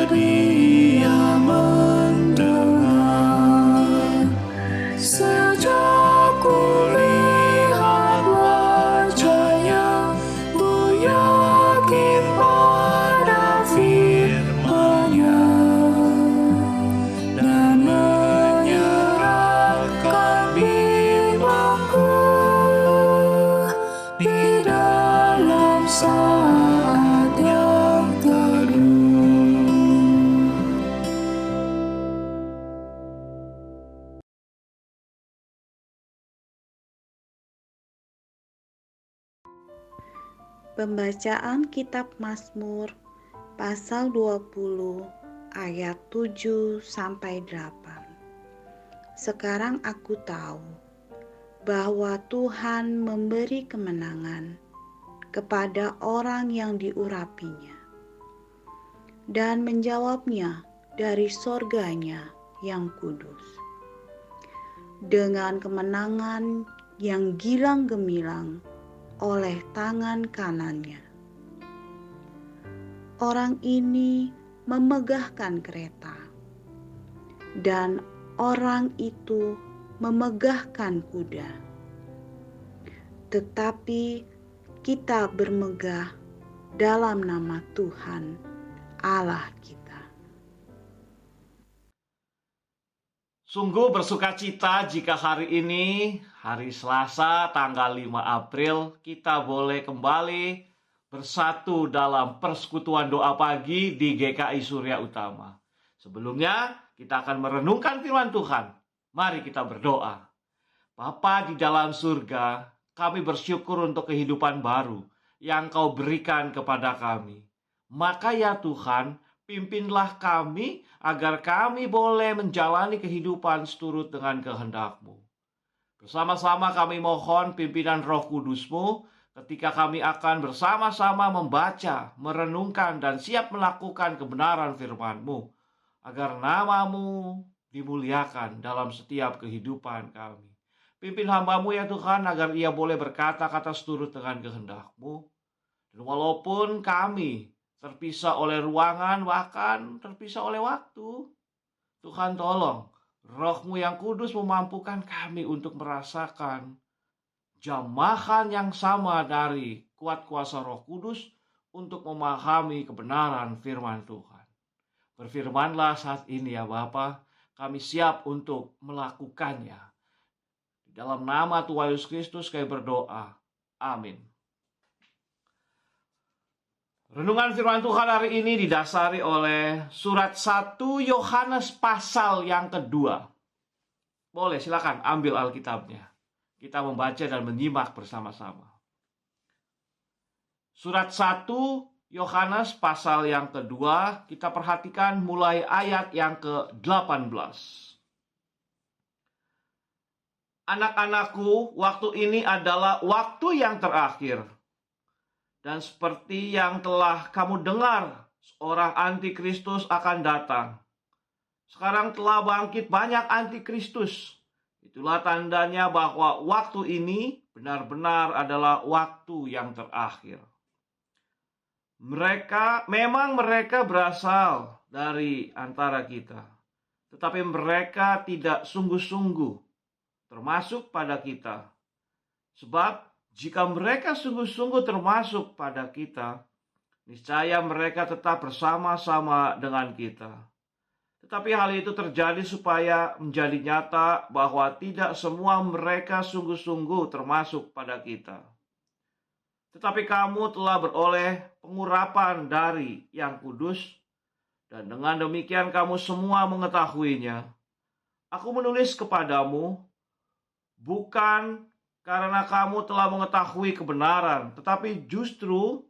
bersedia mendengar. Sejak kulihat wajahnya, ku yakin pada firman-Nya dan menyerahkan bimbangku di dalam saat yang teduh. Pembacaan Kitab Mazmur pasal 20 ayat 7-8. Sekarang aku tahu bahwa Tuhan memberi kemenangan kepada orang yang diurapinya dan menjawabnya dari sorganya yang kudus. Dengan kemenangan yang gilang gemilang oleh tangan kanannya. Orang ini memegahkan kereta, dan orang itu memegahkan kuda. Tetapi kita bermegah dalam nama Tuhan Allah kita. Sungguh bersukacita jika hari ini, hari Selasa tanggal 5 April, kita boleh kembali bersatu dalam persekutuan doa pagi di GKI Surya Utama. Sebelumnya, kita akan merenungkan firman Tuhan. Mari kita berdoa. Bapa di dalam surga, kami bersyukur untuk kehidupan baru yang Kau berikan kepada kami. Maka ya Tuhan, pimpinlah kami agar kami boleh menjalani kehidupan seturut dengan kehendak-Mu. Bersama-sama kami mohon pimpinan Roh Kudus-Mu ketika kami akan bersama-sama membaca, merenungkan, dan siap melakukan kebenaran firman-Mu, agar nama-Mu dimuliakan dalam setiap kehidupan kami. Pimpin hamba-Mu ya Tuhan, agar ia boleh berkata-kata seturut dengan kehendak-Mu. Dan walaupun kami terpisah oleh ruangan, bahkan terpisah oleh waktu, Tuhan tolong Roh-Mu yang kudus memampukan kami untuk merasakan jamahan yang sama dari kuat kuasa Roh Kudus untuk memahami kebenaran firman Tuhan. Berfirmanlah saat ini ya Bapa, kami siap untuk melakukannya. Di dalam nama Tuhan Yesus Kristus kami berdoa. Amin. Renungan firman Tuhan hari ini didasari oleh surat 1 Yohanes pasal yang kedua. Boleh silakan ambil Alkitabnya. Kita membaca dan menyimak bersama-sama. Surat 1 Yohanes pasal yang kedua, kita perhatikan mulai ayat yang ke-18. Anak-anakku, waktu ini adalah waktu yang terakhir. Dan seperti yang telah kamu dengar, seorang antikristus akan datang. Sekarang telah bangkit banyak antikristus. Itulah tandanya bahwa waktu ini benar-benar adalah waktu yang terakhir. Mereka berasal dari antara kita. Tetapi mereka tidak sungguh-sungguh termasuk pada kita. Sebab jika mereka sungguh-sungguh termasuk pada kita, niscaya mereka tetap bersama-sama dengan kita. Tetapi hal itu terjadi supaya menjadi nyata bahwa tidak semua mereka sungguh-sungguh termasuk pada kita. Tetapi kamu telah beroleh pengurapan dari Yang Kudus, dan dengan demikian kamu semua mengetahuinya. Aku menulis kepadamu, bukan karena kamu telah mengetahui kebenaran, tetapi justru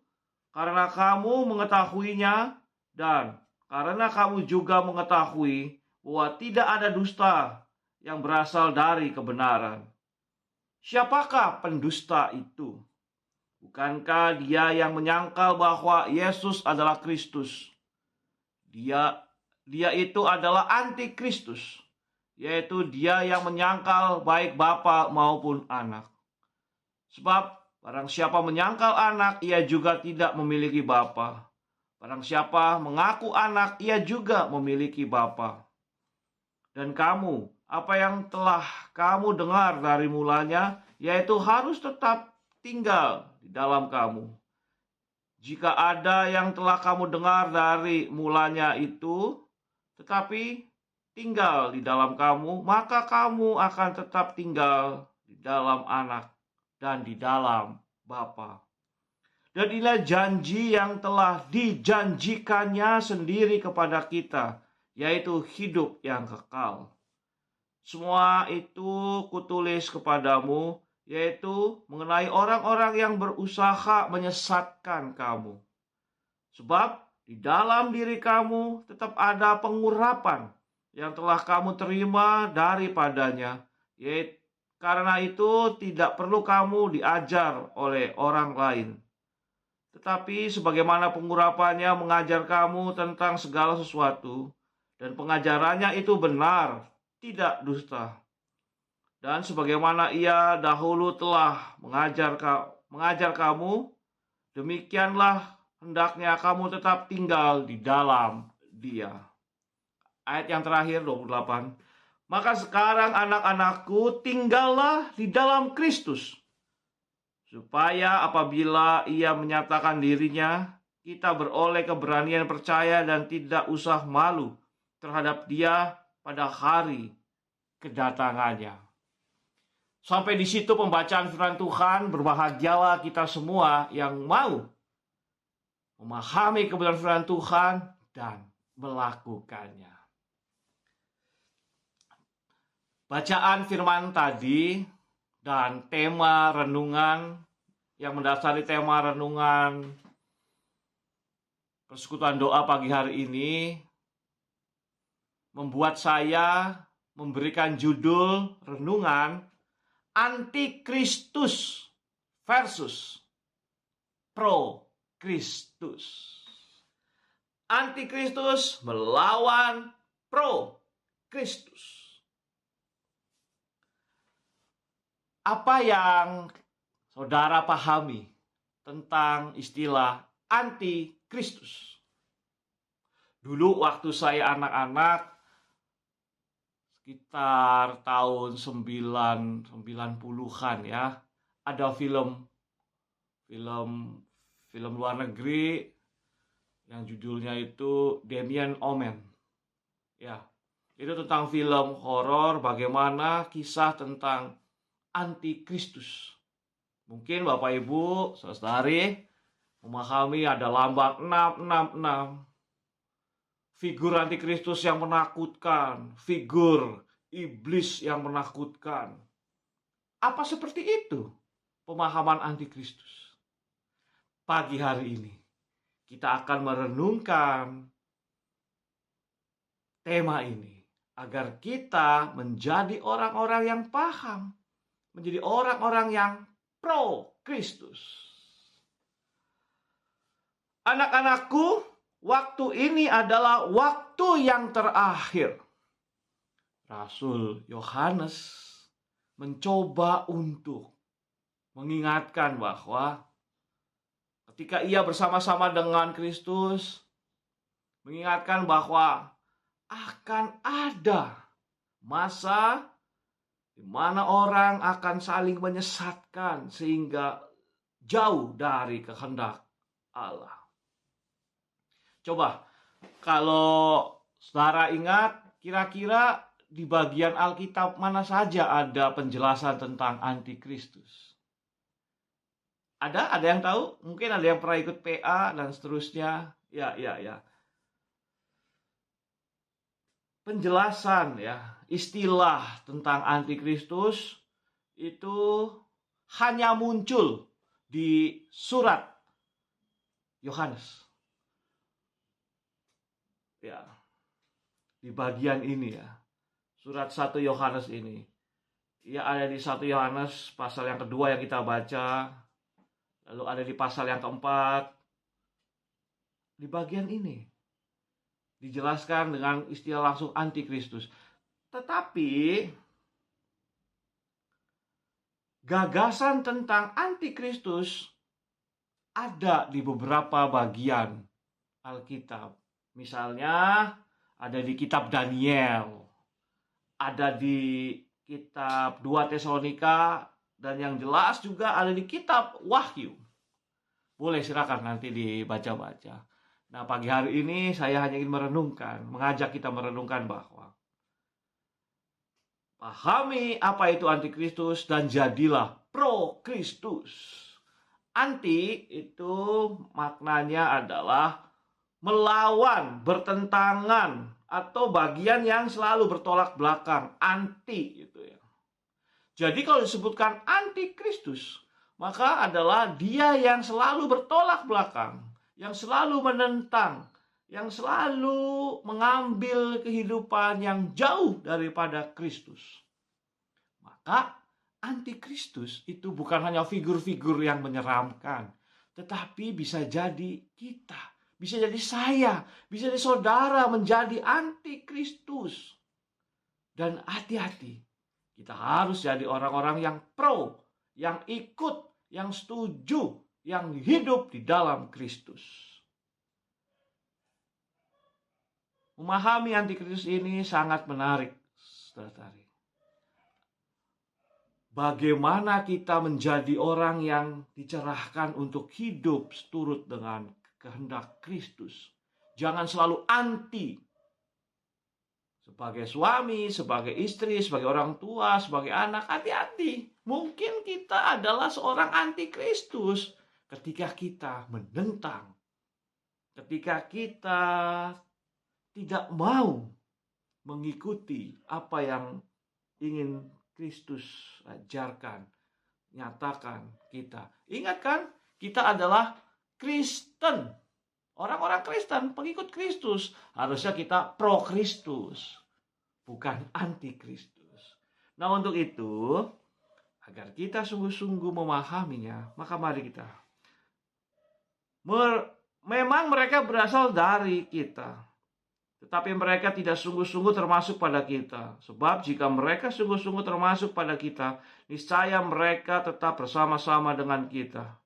karena kamu mengetahuinya dan karena kamu juga mengetahui bahwa tidak ada dusta yang berasal dari kebenaran. Siapakah pendusta itu? Bukankah dia yang menyangkal bahwa Yesus adalah Kristus? Dia itu adalah antikristus, yaitu dia yang menyangkal baik Bapa maupun anak. Sebab barang siapa menyangkal anak, ia juga tidak memiliki Bapa. Barang siapa mengaku anak, ia juga memiliki bapa. Dan kamu, apa yang telah kamu dengar dari mulanya, yaitu harus tetap tinggal di dalam kamu. Jika ada yang telah kamu dengar dari mulanya itu, tetapi tinggal di dalam kamu, maka kamu akan tetap tinggal di dalam anak dan di dalam Bapa. Dan inilah janji yang telah dijanjikannya sendiri kepada kita, yaitu hidup yang kekal. Semua itu kutulis kepadamu, yaitu mengenai orang-orang yang berusaha menyesatkan kamu. Sebab di dalam diri kamu tetap ada pengurapan yang telah kamu terima daripadanya, yaitu karena itu tidak perlu kamu diajar oleh orang lain. Tetapi sebagaimana pengurapannya mengajar kamu tentang segala sesuatu, dan pengajarannya itu benar, tidak dusta. Dan sebagaimana ia dahulu telah mengajar kamu, demikianlah hendaknya kamu tetap tinggal di dalam Dia. Ayat yang terakhir 28. Maka sekarang anak-anakku, tinggallah di dalam Kristus, supaya apabila ia menyatakan dirinya, kita beroleh keberanian percaya dan tidak usah malu terhadap Dia pada hari kedatangannya. Sampai di situ pembacaan firman Tuhan. Berbahagialah kita semua yang mau memahami kebenaran firman Tuhan dan melakukannya. Bacaan firman tadi dan tema renungan yang mendasari tema renungan persekutuan doa pagi hari ini membuat saya memberikan judul renungan Antikristus versus Pro-Kristus. Antikristus melawan Pro-Kristus. Apa yang saudara pahami tentang istilah antikristus? Dulu waktu saya anak-anak, sekitar tahun 90-an ya, ada film luar negeri yang judulnya itu Damien Omen. Ya, itu tentang film horor bagaimana kisah tentang antikristus. Mungkin Bapak Ibu, saudari memahami ada lambang 666. Figur antikristus yang menakutkan, figur iblis yang menakutkan. Apa seperti itu pemahaman antikristus? Pagi hari ini kita akan merenungkan tema ini agar kita menjadi orang-orang yang paham, menjadi orang-orang yang pro-Kristus. Anak-anakku, waktu ini adalah waktu yang terakhir. Rasul Yohanes mencoba untuk mengingatkan bahwa ketika ia bersama-sama dengan Kristus, mengingatkan bahwa akan ada masa di mana orang akan saling menyesatkan sehingga jauh dari kehendak Allah. Coba, kalau saudara ingat, kira-kira di bagian Alkitab mana saja ada penjelasan tentang antikristus? Ada yang tahu? Mungkin ada yang pernah ikut PA dan seterusnya. Ya. Penjelasan ya, istilah tentang antikristus itu hanya muncul di surat Yohanes. Ya, di bagian ini ya, surat 1 Yohanes ini. Ya, ada di 1 Yohanes pasal yang kedua yang kita baca, lalu ada di pasal yang keempat. Di bagian ini dijelaskan dengan istilah langsung antikristus. Tetapi gagasan tentang antikristus ada di beberapa bagian Alkitab. Misalnya ada di kitab Daniel, ada di kitab 2 Tesalonika, dan yang jelas juga ada di kitab Wahyu. Boleh silakan nanti dibaca-baca. Nah, pagi hari ini saya hanya ingin mengajak kita merenungkan bahwa pahami apa itu antikristus dan jadilah pro Kristus. Anti itu maknanya adalah melawan, bertentangan, atau bagian yang selalu bertolak belakang, anti gitu ya. Jadi kalau disebutkan antikristus, maka adalah dia yang selalu bertolak belakang, yang selalu menentang, yang selalu mengambil kehidupan yang jauh daripada Kristus. Maka antikristus itu bukan hanya figur-figur yang menyeramkan, tetapi bisa jadi kita. Bisa jadi saya, bisa jadi saudara menjadi antikristus. Dan hati-hati, kita harus jadi orang-orang yang pro, yang ikut, yang setuju, yang hidup di dalam Kristus. Memahami antikristus ini sangat menarik, saudara-saudari. Bagaimana kita menjadi orang yang dicerahkan untuk hidup seturut dengan kehendak Kristus. Jangan selalu anti. Sebagai suami, sebagai istri, sebagai orang tua, sebagai anak, hati-hati. Mungkin kita adalah seorang antikristus ketika kita menentang. Ketika kita tidak mau mengikuti apa yang ingin Kristus ajarkan, nyatakan kita. Ingat kan, kita adalah Kristen. Orang-orang Kristen, pengikut Kristus. Harusnya kita pro Kristus, bukan anti Kristus. Nah, untuk itu, agar kita sungguh-sungguh memahaminya, maka mari kita. Memang mereka berasal dari kita, tetapi mereka tidak sungguh-sungguh termasuk pada kita. Sebab jika mereka sungguh-sungguh termasuk pada kita, niscaya mereka tetap bersama-sama dengan kita.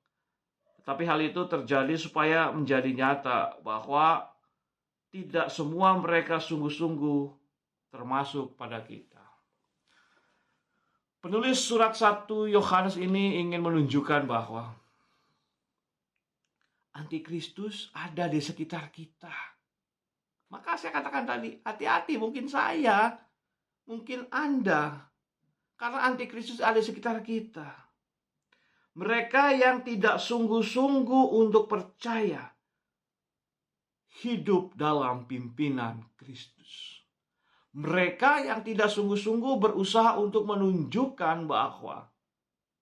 Tapi hal itu terjadi supaya menjadi nyata bahwa tidak semua mereka sungguh-sungguh termasuk pada kita. Penulis surat 1 Yohanes ini ingin menunjukkan bahwa antikristus ada di sekitar kita. Maka saya katakan tadi, hati-hati, mungkin saya, mungkin Anda, karena antikristus ada di sekitar kita. Mereka yang tidak sungguh-sungguh untuk percaya hidup dalam pimpinan Kristus. Mereka yang tidak sungguh-sungguh berusaha untuk menunjukkan bahwa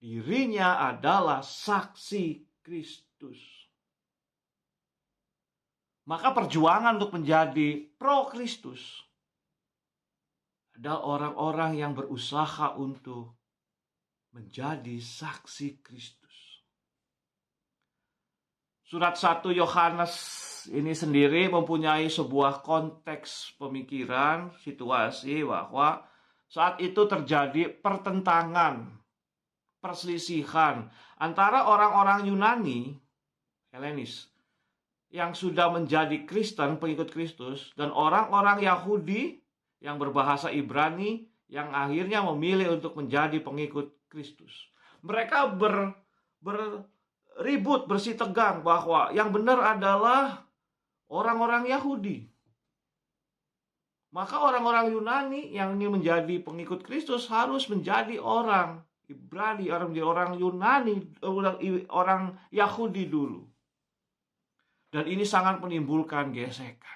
dirinya adalah saksi Kristus. Maka perjuangan untuk menjadi pro Kristus adalah orang-orang yang berusaha untuk menjadi saksi Kristus. Surat 1 Yohanes ini sendiri mempunyai sebuah konteks pemikiran, situasi bahwa saat itu terjadi pertentangan, perselisihan antara orang-orang Yunani, Helenis, yang sudah menjadi Kristen, pengikut Kristus, dan orang-orang Yahudi yang berbahasa Ibrani yang akhirnya memilih untuk menjadi pengikut Kristus. Mereka berribut, bersih tegang bahwa yang benar adalah orang-orang Yahudi. Maka orang-orang Yunani yang ingin menjadi pengikut Kristus harus menjadi orang Ibrani, orang Yunani, orang Yahudi dulu. Dan ini sangat menimbulkan gesekan.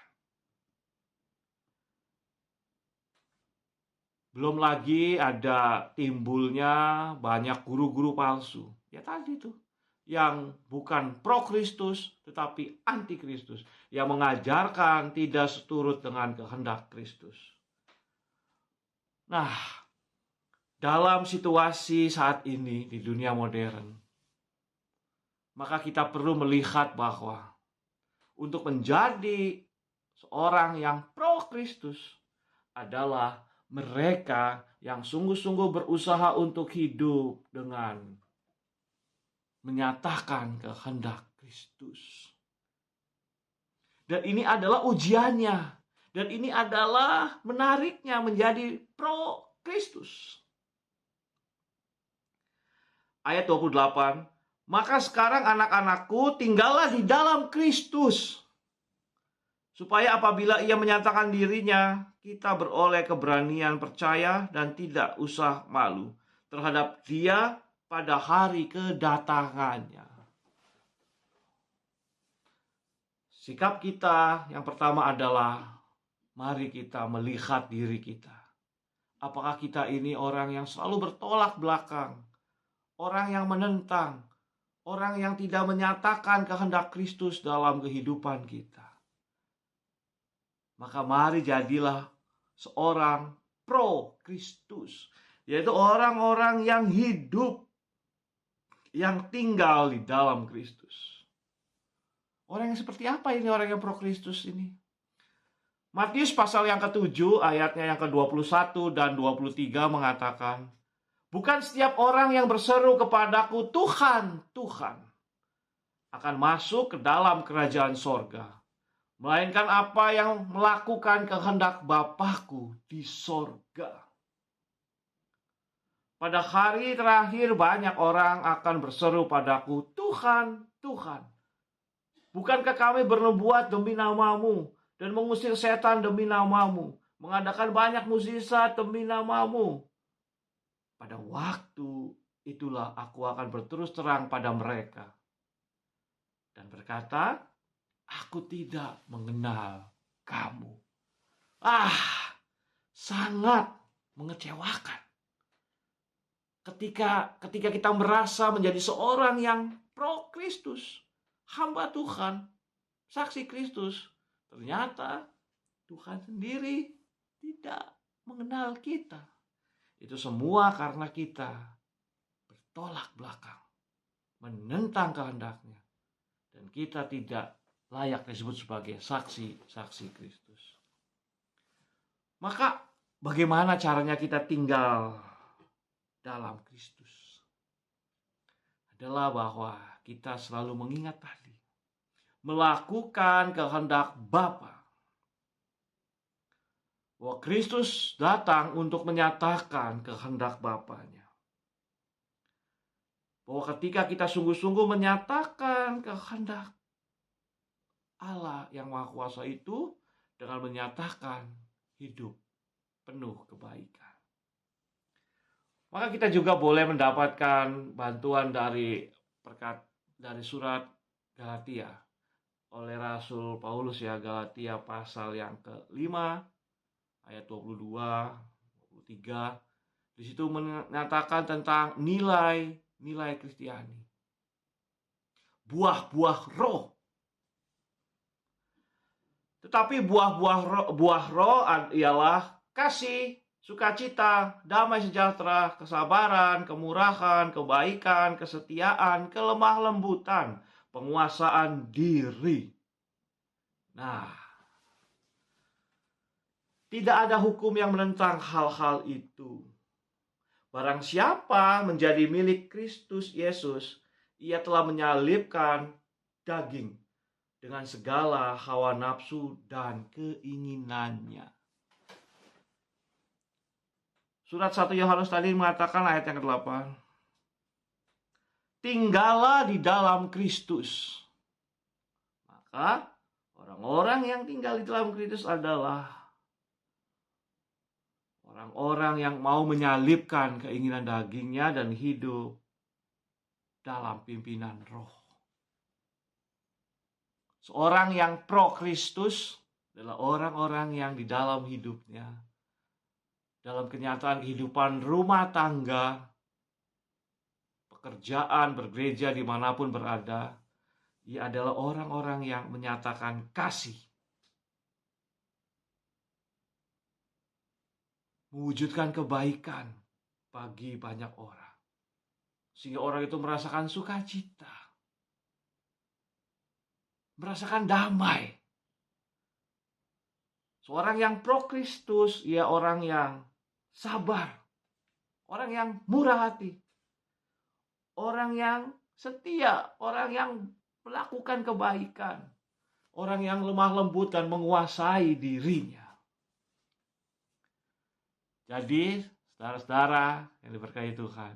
Belum lagi ada timbulnya banyak guru-guru palsu. Ya tadi tuh, yang bukan pro Kristus tetapi anti Kristus, yang mengajarkan tidak seturut dengan kehendak Kristus. Nah, dalam situasi saat ini di dunia modern, maka kita perlu melihat bahwa untuk menjadi seorang yang pro Kristus adalah mereka yang sungguh-sungguh berusaha untuk hidup dengan menyatakan kehendak Kristus. Dan ini adalah ujiannya. Dan ini adalah menariknya menjadi pro Kristus. Ayat 28. Maka sekarang anak-anakku tinggallah di dalam Kristus. Supaya apabila ia menyatakan dirinya, kita beroleh keberanian percaya dan tidak usah malu terhadap dia pada hari kedatangannya. Sikap kita yang pertama adalah mari kita melihat diri kita. Apakah kita ini orang yang selalu bertolak belakang, orang yang menentang, orang yang tidak menyatakan kehendak Kristus dalam kehidupan kita. Maka mari jadilah seorang pro Kristus, yaitu orang-orang yang hidup, yang tinggal di dalam Kristus. Orang yang seperti apa ini orang yang pro Kristus ini? Matius pasal yang ke-7 ayatnya yang ke-21 dan 23 mengatakan, bukan setiap orang yang berseru kepadaku Tuhan, Tuhan akan masuk ke dalam kerajaan sorga, melainkan apa yang melakukan kehendak Bapakku di sorga. Pada hari terakhir banyak orang akan berseru padaku, Tuhan, Tuhan. Bukankah kami bernubuat demi namamu dan mengusir setan demi namamu, mengadakan banyak mukjizat demi namamu? Pada waktu itulah aku akan berterus terang pada mereka dan berkata, aku tidak mengenal kamu. Sangat mengecewakan. Ketika kita merasa menjadi seorang yang pro Kristus, hamba Tuhan, saksi Kristus, ternyata Tuhan sendiri tidak mengenal kita. Itu semua karena kita bertolak belakang, menentang kehendaknya, dan kita tidak layak disebut sebagai saksi Kristus. Maka bagaimana caranya kita tinggal dalam Kristus? Adalah bahwa kita selalu mengingat tadi, melakukan kehendak Bapa. Bahwa Kristus datang untuk menyatakan kehendak Bapanya. Bahwa ketika kita sungguh-sungguh menyatakan kehendak Allah yang Maha Kuasa itu dengan menyatakan hidup penuh kebaikan. Maka kita juga boleh mendapatkan bantuan dari surat Galatia oleh Rasul Paulus ya, Galatia pasal yang ke-5 ayat 22, 23. Di situ menyatakan tentang nilai Kristiani. Buah-buah roh. Tetapi buah roh ialah kasih, sukacita, damai sejahtera, kesabaran, kemurahan, kebaikan, kesetiaan, kelemah lembutan, penguasaan diri. Nah, tidak ada hukum yang menentang hal-hal itu. Barang siapa menjadi milik Kristus Yesus, ia telah menyalibkan daging dengan segala hawa nafsu dan keinginannya. Surat 1 Yohanes tadi mengatakan ayat yang ke-8. Tinggallah di dalam Kristus. Maka orang-orang yang tinggal di dalam Kristus adalah orang-orang yang mau menyalibkan keinginan dagingnya dan hidup dalam pimpinan roh. Seorang yang pro Kristus adalah orang-orang yang di dalam hidupnya, dalam kenyataan kehidupan rumah tangga, pekerjaan, bergereja dimanapun berada, ia adalah orang-orang yang menyatakan kasih, mewujudkan kebaikan bagi banyak orang, sehingga orang itu merasakan sukacita, merasakan damai. Seorang yang pro Kristus, ia orang yang sabar, orang yang murah hati, orang yang setia, orang yang melakukan kebaikan, orang yang lemah lembut dan menguasai dirinya. Jadi, saudara-saudara yang diberkahi Tuhan,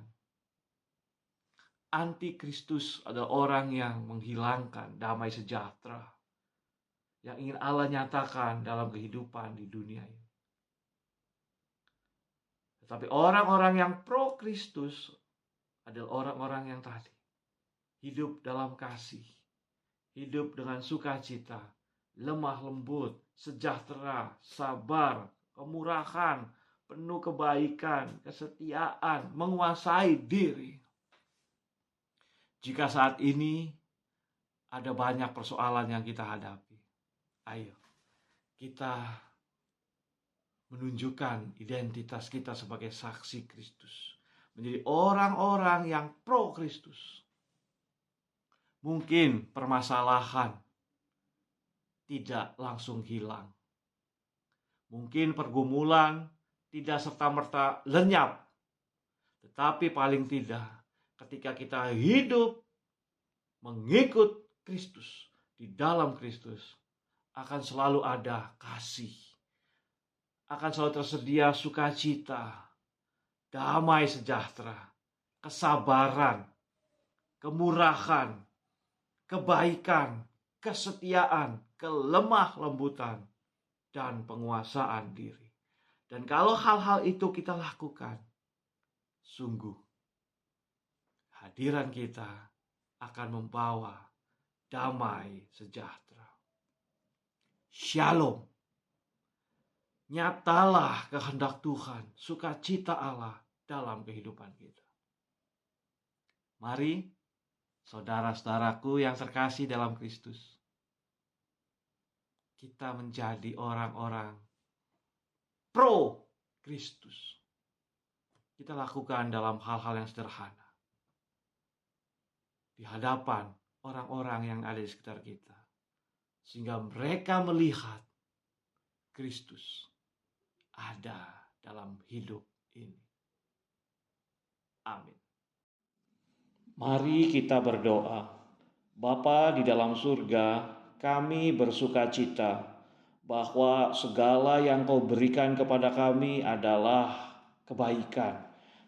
antikristus adalah orang yang menghilangkan damai sejahtera yang ingin Allah nyatakan dalam kehidupan di dunia ini. Tetapi orang-orang yang pro Kristus adalah orang-orang yang tadi hidup dalam kasih, hidup dengan sukacita, lemah lembut, sejahtera, sabar, kemurahan, penuh kebaikan, kesetiaan, menguasai diri. Jika saat ini ada banyak persoalan yang kita hadapi, ayo kita menunjukkan identitas kita sebagai saksi Kristus, menjadi orang-orang yang pro Kristus. Mungkin permasalahan tidak langsung hilang. Mungkin pergumulan tidak serta-merta lenyap. Tetapi paling tidak, ketika kita hidup mengikut Kristus, di dalam Kristus, akan selalu ada kasih. Akan selalu tersedia sukacita, damai sejahtera, kesabaran, kemurahan, kebaikan, kesetiaan, kelemah lembutan, dan penguasaan diri. Dan kalau hal-hal itu kita lakukan, sungguh hadiran kita akan membawa damai sejahtera. Shalom. Nyatalah kehendak Tuhan, sukacita Allah dalam kehidupan kita. Mari, saudara-saudaraku yang terkasih dalam Kristus, kita menjadi orang-orang pro Kristus. Kita lakukan dalam hal-hal yang sederhana di hadapan orang-orang yang ada di sekitar kita, sehingga mereka melihat Kristus ada dalam hidup ini. Amin. Mari kita berdoa. Bapa di dalam surga, kami bersukacita bahwa segala yang Kau berikan kepada kami adalah kebaikan.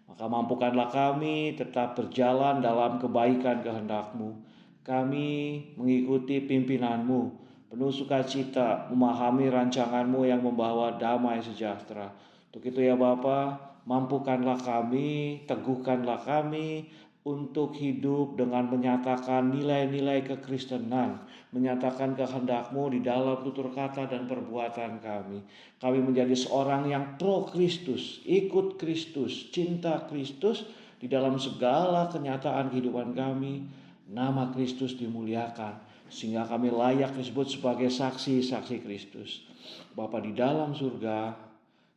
Maka mampukanlah kami tetap berjalan dalam kebaikan kehendak-Mu. Kami mengikuti pimpinan-Mu, penuh sukacita, memahami rancangan-Mu yang membawa damai sejahtera. Untuk itu ya Bapa, mampukanlah kami, teguhkanlah kami untuk hidup dengan menyatakan nilai-nilai kekristenan, menyatakan kehendak-Mu di dalam tutur kata dan perbuatan kami. Kami menjadi seorang yang pro Kristus, ikut Kristus, cinta Kristus di dalam segala kenyataan kehidupan kami. Nama Kristus dimuliakan, sehingga kami layak disebut sebagai saksi-saksi Kristus. Bapa di dalam surga,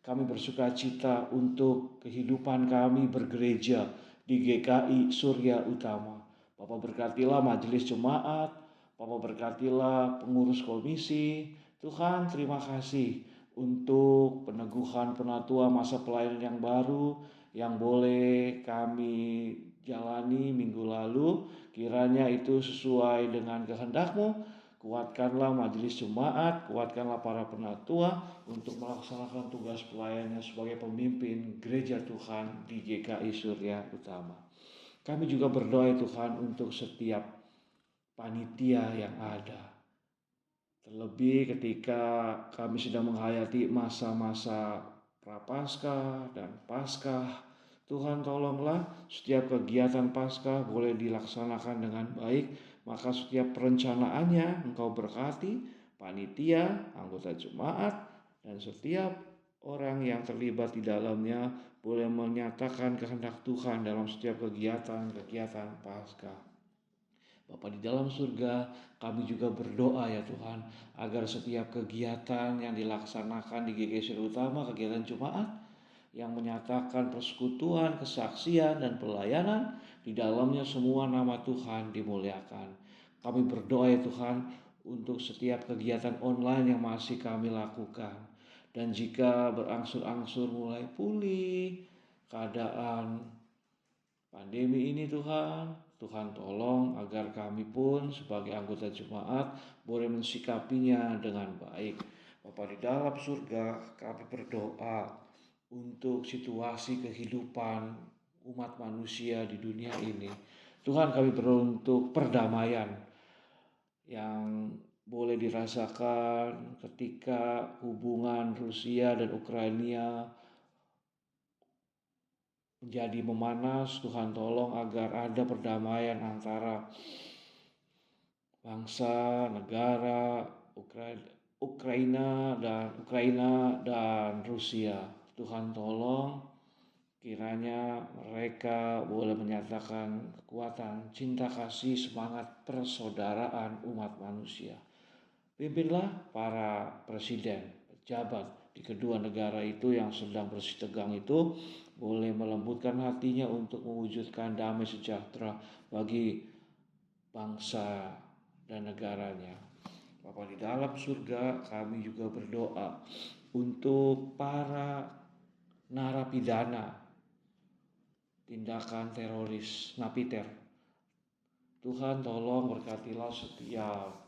kami bersukacita untuk kehidupan kami bergereja di GKI Surya Utama. Bapa berkatilah majelis jemaat, Bapa berkatilah pengurus komisi. Tuhan, terima kasih untuk peneguhan penatua masa pelayanan yang baru yang boleh kami jalani minggu lalu. Kiranya itu sesuai dengan kehendak-Mu. Kuatkanlah majelis jemaat, kuatkanlah para penatua untuk melaksanakan tugas pelayanannya sebagai pemimpin gereja Tuhan di GKI Surya Utama. Kami juga berdoa Tuhan untuk setiap panitia yang ada. Terlebih ketika kami sedang menghayati masa-masa Prapaskah dan Paskah. Tuhan tolonglah setiap kegiatan Paskah boleh dilaksanakan dengan baik. Maka setiap perencanaannya Engkau berkati, panitia, anggota jemaat, dan setiap orang yang terlibat di dalamnya boleh menyatakan kehendak Tuhan dalam setiap kegiatan-kegiatan Paskah. Bapa di dalam surga, kami juga berdoa ya Tuhan, agar setiap kegiatan yang dilaksanakan di GKI Surya Utama, kegiatan jemaat, yang menyatakan persekutuan, kesaksian, dan pelayanan, di dalamnya semua nama Tuhan dimuliakan. Kami berdoa ya Tuhan untuk setiap kegiatan online yang masih kami lakukan. Dan jika berangsur-angsur mulai pulih keadaan pandemi ini Tuhan, Tuhan tolong agar kami pun sebagai anggota jemaat boleh mensikapinya dengan baik. Bapa di dalam surga, kami berdoa untuk situasi kehidupan umat manusia di dunia ini. Tuhan, kami berdoa untuk perdamaian yang boleh dirasakan ketika hubungan Rusia dan Ukraina menjadi memanas. Tuhan tolong agar ada perdamaian antara bangsa, negara, Ukraina dan Rusia. Tuhan tolong kiranya mereka boleh menyatakan kekuatan cinta kasih, semangat persaudaraan umat manusia. Pimpinlah para presiden, pejabat di kedua negara itu yang sedang bersitegang itu boleh melembutkan hatinya untuk mewujudkan damai sejahtera bagi bangsa dan negaranya. Bapa di dalam surga, kami juga berdoa untuk para narapidana tindakan teroris, napiter. Tuhan tolong berkatilah setiap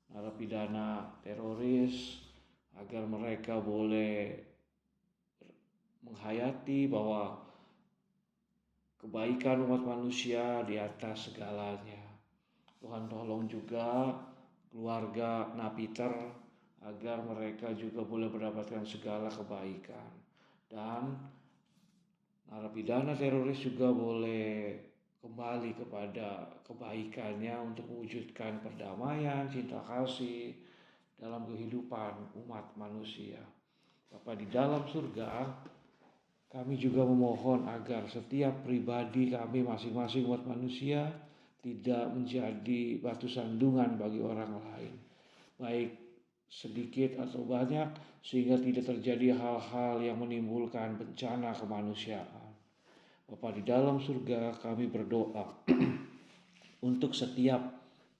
narapidana teroris agar mereka boleh menghayati bahwa kebaikan umat manusia di atas segalanya. Tuhan tolong juga keluarga napiter agar mereka juga boleh mendapatkan segala kebaikan. Dan narapidana teroris juga boleh kembali kepada kebaikannya untuk mewujudkan perdamaian, cinta kasih dalam kehidupan umat manusia. Bapa di dalam surga, kami juga memohon agar setiap pribadi kami masing-masing umat manusia tidak menjadi batu sandungan bagi orang lain, baik sedikit atau banyak, sehingga tidak terjadi hal-hal yang menimbulkan bencana kemanusiaan. Bapa di dalam surga, kami berdoa untuk setiap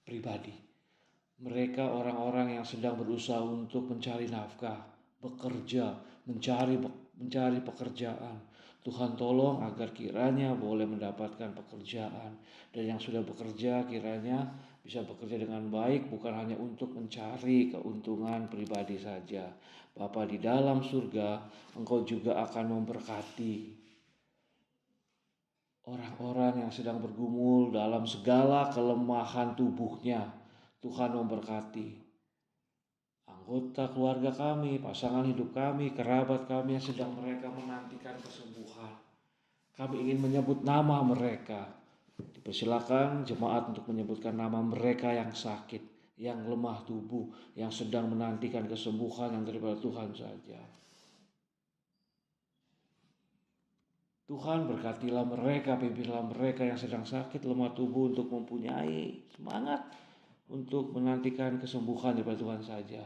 pribadi. Mereka orang-orang yang sedang berusaha untuk mencari nafkah, bekerja, mencari pekerjaan. Tuhan tolong agar kiranya boleh mendapatkan pekerjaan, dan yang sudah bekerja kiranya bisa bekerja dengan baik, bukan hanya untuk mencari keuntungan pribadi saja. Bapa di dalam surga, Engkau juga akan memberkati orang-orang yang sedang bergumul dalam segala kelemahan tubuhnya. Tuhan memberkati anggota keluarga kami, pasangan hidup kami, kerabat kami yang sedang mereka menantikan kesembuhan. Kami ingin menyebut nama mereka. Dipersilakan jemaat untuk menyebutkan nama mereka yang sakit, yang lemah tubuh, yang sedang menantikan kesembuhan yang daripada Tuhan saja. Tuhan berkatilah mereka, pimpinlah mereka yang sedang sakit, lemah tubuh untuk mempunyai semangat untuk menantikan kesembuhan daripada Tuhan saja.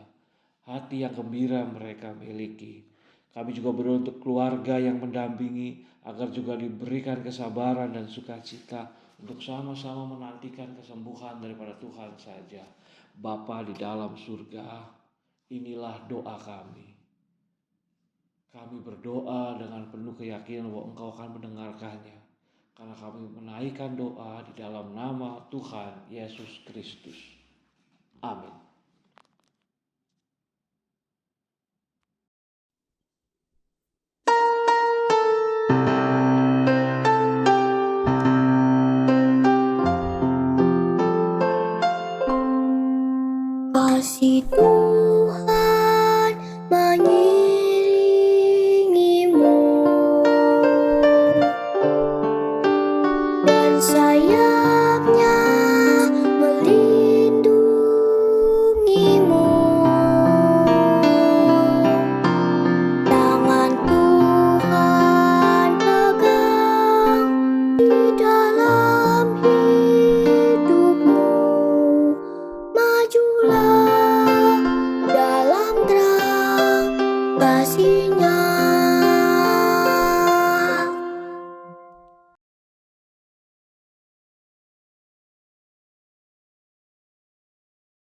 Hati yang gembira mereka miliki. Kami juga berdoa untuk keluarga yang mendampingi agar juga diberikan kesabaran dan sukacita untuk sama-sama menantikan kesembuhan daripada Tuhan saja. Bapa di dalam surga, inilah doa kami. Kami berdoa dengan penuh keyakinan bahwa Engkau akan mendengarkannya. Karena kami menaikkan doa di dalam nama Tuhan Yesus Kristus. Amin.